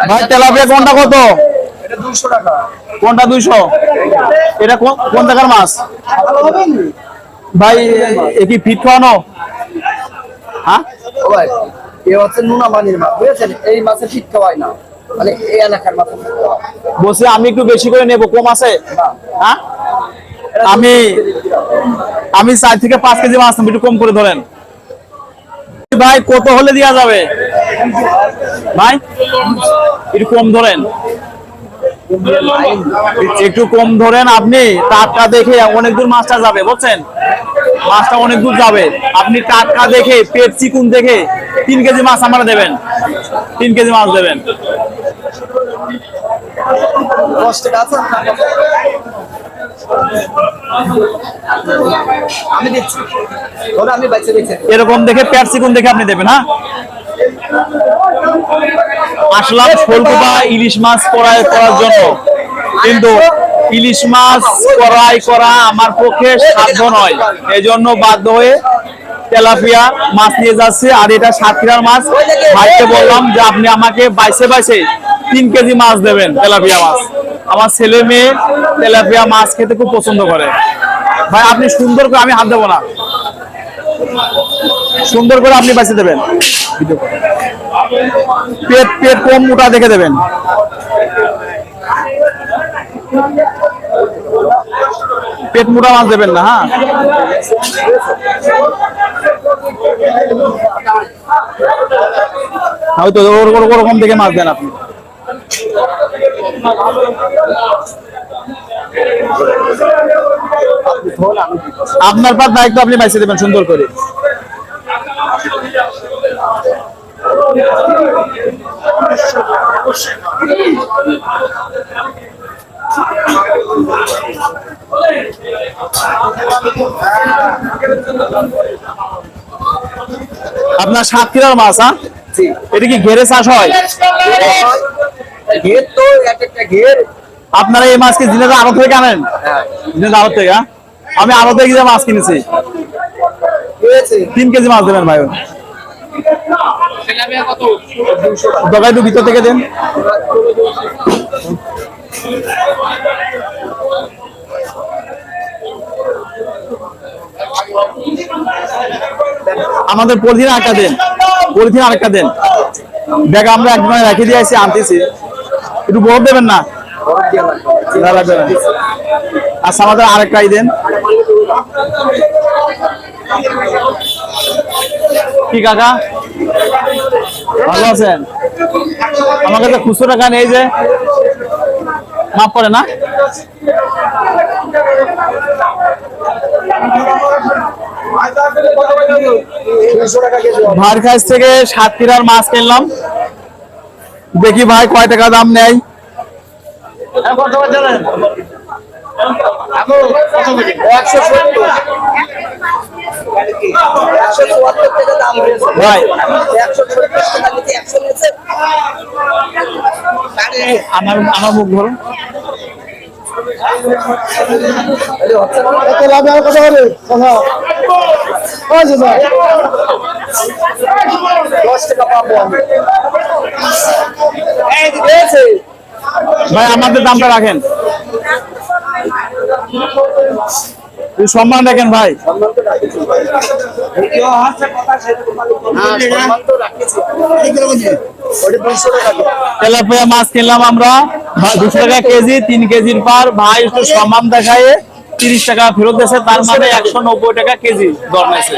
ভাই তেলাপিয়া কোনটা কত? এটা 200 টাকা। কোনটা 200? এটা কোন টাকার মাছ ভাই? কি ফিট খাওয়ানো? হ্যাঁ ভাই এ হচ্ছে নুনা পানির মাছ, বুঝেছেন? এই মাছে ফিট খাওয়ায় না, মানে এই এলাকার মাছ। বলছি আমি একটু বেশি করে নেবো, কম আছে? হ্যাঁ আমি 4 থেকে 5 কেজি মাছ একটু কম করে ধরেন ভাই। কত হলে দেওয়া যাবে ভাই? একটু কম ধরেন, একটু কম ধরেন। আপনি টাটকা দেখে অনেক দূর মাছটা যাবে, বুঝছেন? মাছটা অনেক দূর যাবে। আপনি টাটকা দেখে পেট চিকুন দেখে 3 কেজি মাছ আমরা দেবেন, 3 কেজি মাছ দেবেন। 10 টাকা আছে আমি দিচ্ছি, ওরা আমি বাইচে দিচ্ছি। এরকম দেখে পেট চিকুন দেখে আপনি দেবেন। হ্যাঁ আসলাম শোলকুপা ইলিশ মাছ করার জন্য, কিন্তু ইলিশ মাছ করা আমার পক্ষে সাধ্য নয়। এই জন্য বাধ্য হয়ে তেলাপিয়া মাছ নিয়ে যাচ্ছে। আর এটা সাতক্ষীরার মাছ। ভাইকে বললাম যে আপনি আমাকে বাইছে 3 কেজি মাছ দেবেন, তেলাপিয়া মাছ। আমার ছেলে মেয়ে তেলাপিয়া মাছ খেতে খুব পছন্দ করে। ভাই আপনি সুন্দর করে, আমি হাত দেবো না, সুন্দর করে আপনি বাইছে দেবেন। পেট কম মোটা দেখে দেবেন। পেট মোটা মাছ দেবেন না। হ্যাঁ হয়তো ওরকম দেখে মাছ দেন আপনি। আপনার পর দায়িত্ব, আপনি বাইছে দেবেন সুন্দর করে। আপনার সাতক্ষীরার মাছ? হ্যাঁ এটা কি ঘেরে চাষ হয়? ঘের তো এক একটা ঘের। আপনারা এই মাছ কি জিনেদা আড়ত থেকে আনেন? জিনেদা আড়ত থেকে? আমি আড়ত থেকে মাছ কিনেছি। 3 কেজি মাছ দেবেন ভাই। দোকান একটু ভিতর থেকে দেন। আমাদের পলিথিন আরেকটা দেন, পলিথিন আরেকটা দেন। দেখ আমরা একদম রেখে দিয়ে আসছি, আনতেছি। একটু বরফ দেবেন না? আচ্ছা আমাদের আরেকটাই দেন। কি কাকা ভালো আছেন? আমার কাছে খুচরো টাকা নেই, যে মাফ করে না। ভাইয়ের কাছ থেকে সাতক্ষীরার মাছ কিনলাম। দেখি ভাই কয় টাকা দাম নেয়। ভাই আমার মুখ ধরুন। ভাই আমাদের দামটা রাখেন, সম্মান রাখেন ভাই। তেলাপিয়া মাছ কিনলাম আমরা 200 টাকা কেজি, 3 কেজির পার। ভাই একটু সম্মান দেখায় 30 টাকা ফেরত দিয়েছে, তার মানে 190 টাকা কেজি দর নিয়েছে।